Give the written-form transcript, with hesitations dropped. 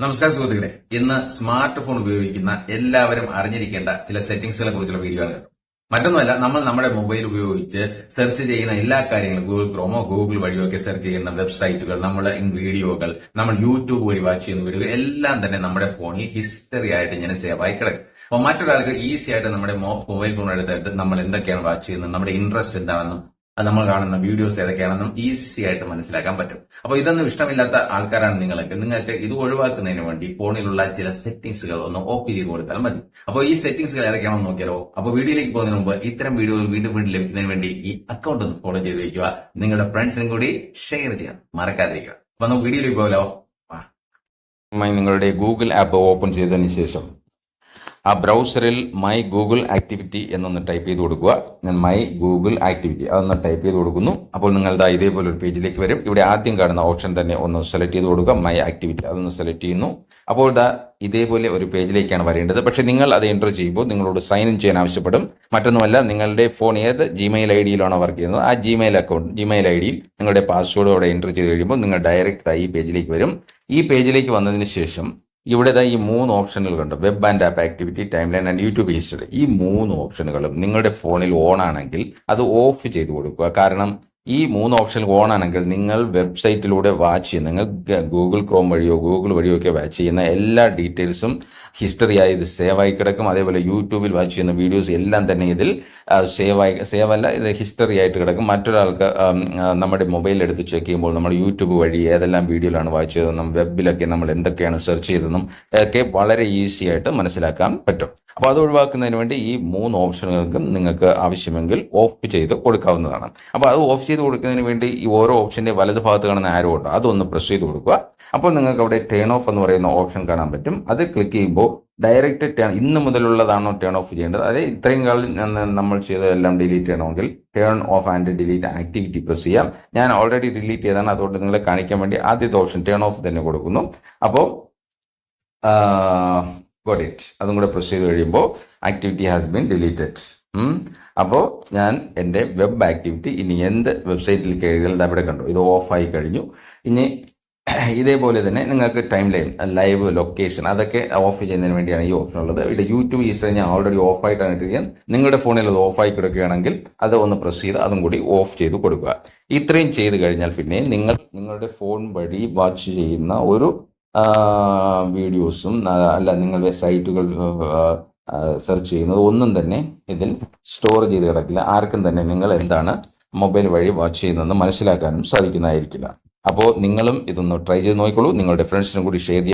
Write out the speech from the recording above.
നമസ്കാരം സുഹൃത്തുക്കളെ. ഇന്ന് സ്മാർട്ട് ഫോൺ ഉപയോഗിക്കുന്ന എല്ലാവരും അറിഞ്ഞിരിക്കേണ്ട ചില സെറ്റിംഗ്സുകളെ കുറിച്ചുള്ള വീഡിയോ ആണ് കേട്ടോ. മറ്റൊന്നുമല്ല, നമ്മൾ നമ്മുടെ മൊബൈൽ ഉപയോഗിച്ച് സെർച്ച് ചെയ്യുന്ന എല്ലാ കാര്യങ്ങളും ഗൂഗിൾ ക്രോമോ ഗൂഗിൾ വഴിയോ ഒക്കെ സെർച്ച് ചെയ്യുന്ന വെബ്സൈറ്റുകൾ, നമ്മൾ വീഡിയോകൾ, നമ്മൾ യൂട്യൂബ് വഴി വാച്ച് ചെയ്യുന്ന വീഡിയോകൾ എല്ലാം തന്നെ നമ്മുടെ ഫോണിൽ ഹിസ്റ്ററി ആയിട്ട് ഇങ്ങനെ സേവ് ആയി കിടക്കും. അപ്പോൾ മറ്റൊരാൾക്ക് ഈസി ആയിട്ട് നമ്മുടെ മൊബൈൽ ഫോൺ എടുത്തിട്ട് നമ്മൾ എന്തൊക്കെയാണ് വാച്ച് ചെയ്യുന്നത്, നമ്മുടെ ഇൻട്രസ്റ്റ് എന്താണെന്നും നമ്മൾ കാണുന്ന വീഡിയോസ് ഏതൊക്കെയാണെന്നും ഈസി ആയിട്ട് മനസ്സിലാക്കാൻ പറ്റും. അപ്പോൾ ഇതൊന്നും ഇഷ്ടമില്ലാത്ത ആൾക്കാരാണ് നിങ്ങൾക്ക് ഇത് ഒഴിവാക്കുന്നതിന് വേണ്ടി ഫോണിലുള്ള ചില സെറ്റിംഗ്സുകൾ ഒന്ന് ഓഫ് ചെയ്ത് കൊടുത്താൽ മതി. അപ്പോൾ ഈ സെറ്റിംഗ്സുകൾ ഏതൊക്കെയാണെന്ന് നോക്കിയാലോ. അപ്പോൾ വീഡിയോയിലേക്ക് പോകുന്നതിന് മുമ്പ് ഇത്തരം വീഡിയോകൾ വീണ്ടും വീണ്ടും ലഭിക്കുന്നതിന് വേണ്ടി ഈ അക്കൗണ്ട് ഒന്ന് ഫോളോ ചെയ്ത് വയ്ക്കുക. നിങ്ങളുടെ ഫ്രണ്ട്സിനും കൂടി ഷെയർ ചെയ്യാൻ മറക്കാതിരിക്കുക. അപ്പൊ നമുക്ക് വീഡിയോയിലേക്ക് പോകാലോ. നിങ്ങളുടെ ഗൂഗിൾ ആപ്പ് ഓപ്പൺ ചെയ്തതിന് ശേഷം ആ ബ്രൗസറിൽ മൈ ഗൂഗിൾ ആക്ടിവിറ്റി എന്നൊന്ന് ടൈപ്പ് ചെയ്ത് കൊടുക്കുക. ഞാൻ മൈ ഗൂഗിൾ ആക്ടിവിറ്റി അതൊന്ന് ടൈപ്പ് ചെയ്ത് കൊടുക്കുന്നു. അപ്പോൾ നിങ്ങളുടെ ഇതേപോലെ ഒരു പേജിലേക്ക് വരും. ഇവിടെ ആദ്യം കാണുന്ന ഓപ്ഷൻ തന്നെ ഒന്ന് സെലക്ട് ചെയ്ത് കൊടുക്കുക, മൈ ആക്ടിവിറ്റി. അതൊന്ന് സെലക്ട് ചെയ്യുന്നു. അപ്പോൾ ഇതേപോലെ ഒരു പേജിലേക്കാണ് വരേണ്ടത്. പക്ഷേ നിങ്ങൾ അത് എൻ്റർ ചെയ്യുമ്പോൾ നിങ്ങളോട് സൈൻ ഇൻ ചെയ്യാൻ ആവശ്യപ്പെടും. മറ്റൊന്നുമല്ല, നിങ്ങളുടെ ഫോൺ ഏത് ജിമെയിൽ ഐ ഡിയിലാണോ വർക്ക് ചെയ്യുന്നത് ആ ജിമെയിൽ ഐ ഡിയിൽ നിങ്ങളുടെ പാസ്വേഡ് അവിടെ എൻ്റർ ചെയ്ത് കഴിയുമ്പോൾ നിങ്ങൾ ഡയറക്റ്റ് ഈ പേജിലേക്ക് വരും. ഈ പേജിലേക്ക് വന്നതിന് ശേഷം ഇവിടെ ഈ 3 ഓപ്ഷനുകൾ കണ്ടു, web and app activity, time line and YouTube history. ഈ 3 ഓപ്ഷനുകളും നിങ്ങളുടെ ഫോണിൽ ഓൺ ആണെങ്കിൽ അത് ഓഫ് ചെയ്ത് കൊടുക്കുക. കാരണം ഈ 3 ഓപ്ഷൻ ഓൺ ആണെങ്കിൽ നിങ്ങൾ വെബ്സൈറ്റിലൂടെ വാച്ച് ചെയ്യുന്ന, നിങ്ങൾ ഗൂഗിൾ ക്രോം വഴിയോ ഗൂഗിൾ വഴിയോ ഒക്കെ വാച്ച് ചെയ്യുന്ന എല്ലാ ഡീറ്റെയിൽസും ഹിസ്റ്ററിയായി ഇത് സേവ് ആയി കിടക്കും. അതേപോലെ യൂട്യൂബിൽ വാച്ച് ചെയ്യുന്ന വീഡിയോസ് എല്ലാം തന്നെ ഇതിൽ ഇത് ഹിസ്റ്ററി ആയിട്ട് കിടക്കും. മറ്റൊരാൾക്ക് നമ്മുടെ മൊബൈൽ എടുത്ത് ചെക്ക് ചെയ്യുമ്പോൾ നമ്മൾ യൂട്യൂബ് വഴി ഏതെല്ലാം വീഡിയോയിലാണ് വാച്ച് ചെയ്തതെന്നും വെബിലൊക്കെ നമ്മൾ എന്തൊക്കെയാണ് സെർച്ച് ചെയ്തതെന്നും ഒക്കെ വളരെ ഈസി ആയിട്ട് മനസ്സിലാക്കാൻ പറ്റും. അപ്പോൾ അത് ഒഴിവാക്കുന്നതിന് വേണ്ടി ഈ 3 ഓപ്ഷനുകൾക്കും നിങ്ങൾക്ക് ആവശ്യമെങ്കിൽ ഓഫ് ചെയ്ത് കൊടുക്കാവുന്നതാണ്. അപ്പോൾ അത് ഓഫ് ചെയ്ത് കൊടുക്കുന്നതിന് വേണ്ടി ഈ ഓരോ ഓപ്ഷൻ്റെ വലത് ഭാഗത്ത് കാണുന്ന ആരോ ഉണ്ട്, അതൊന്ന് പ്രസ് ചെയ്ത് കൊടുക്കുക. അപ്പോൾ നിങ്ങൾക്ക് അവിടെ ടേൺ ഓഫ് എന്ന് പറയുന്ന ഓപ്ഷൻ കാണാൻ പറ്റും. അത് ക്ലിക്ക് ചെയ്യുമ്പോൾ ഡയറക്റ്റ് ഇന്ന് മുതലുള്ളതാണോ ടേൺ ഓഫ് ചെയ്യേണ്ടത്, അതായത് ഇത്രയും കാലം നമ്മൾ ചെയ്തതെല്ലാം ഡിലീറ്റ് ചെയ്യണമെങ്കിൽ turn of and delete activity press ചെയ്യാം. ഞാൻ ഓൾറെഡി ഡിലീറ്റ് ചെയ്താണ്, അതുകൊണ്ട് നിങ്ങളെ കാണിക്കാൻ വേണ്ടി ആദ്യത്തെ ഓപ്ഷൻ ടേൺ ഓഫ് തന്നെ കൊടുക്കുന്നു. അപ്പോൾ ഗോട്ട് ഇറ്റ്, അതും കൂടെ പ്രസ് ചെയ്ത് കഴിയുമ്പോൾ ആക്ടിവിറ്റി ഹാസ് ബീൻ ഡിലീറ്റഡ്. അപ്പോൾ ഞാൻ എൻ്റെ വെബ് ആക്ടിവിറ്റി ഇനി എന്ത് വെബ്സൈറ്റിൽ കയറിയാൽ അവിടെ കണ്ടു, ഇത് ഓഫായി കഴിഞ്ഞു. ഇനി ഇതേപോലെ തന്നെ നിങ്ങൾക്ക് ടൈം ലൈൻ, ലൈവ്, ലൊക്കേഷൻ അതൊക്കെ ഓഫ് ചെയ്യുന്നതിന് വേണ്ടിയാണ് ഈ ഓപ്ഷൻ ഉള്ളത്. ഇവിടെ യൂട്യൂബ് ഹിസ്റ്ററി ഞാൻ ഓൾറെഡി ഓഫായിട്ടാണ് ഇട്ടിരിക്കുന്നത്. നിങ്ങളുടെ ഫോണിൽ അത് ഓഫായി കിടക്കുകയാണെങ്കിൽ അത് ഒന്ന് പ്രസ് ചെയ്ത് അതും കൂടി ഓഫ് ചെയ്ത് കൊടുക്കുക. ഇത്രയും ചെയ്ത് കഴിഞ്ഞാൽ പിന്നെ നിങ്ങളുടെ ഫോൺ വഴി വാച്ച് ചെയ്യുന്ന ഒരു വീഡിയോസും അല്ല നിങ്ങളുടെ സൈറ്റുകൾ സെർച്ച് ചെയ്യുന്നത് ഒന്നും തന്നെ ഇതിൽ സ്റ്റോർ ചെയ്ത് കിടക്കില്ല. ആർക്കും തന്നെ നിങ്ങൾ എന്താണ് മൊബൈൽ വഴി വാച്ച് ചെയ്യുന്നതെന്ന് മനസ്സിലാക്കാനും സാധിക്കുന്നതായിരിക്കില്ല. അപ്പോൾ നിങ്ങളും ഇതൊന്ന് ട്രൈ ചെയ്ത് നോക്കിക്കോളൂ. നിങ്ങളുടെ ഫ്രണ്ട്സിനും കൂടി ഷെയർ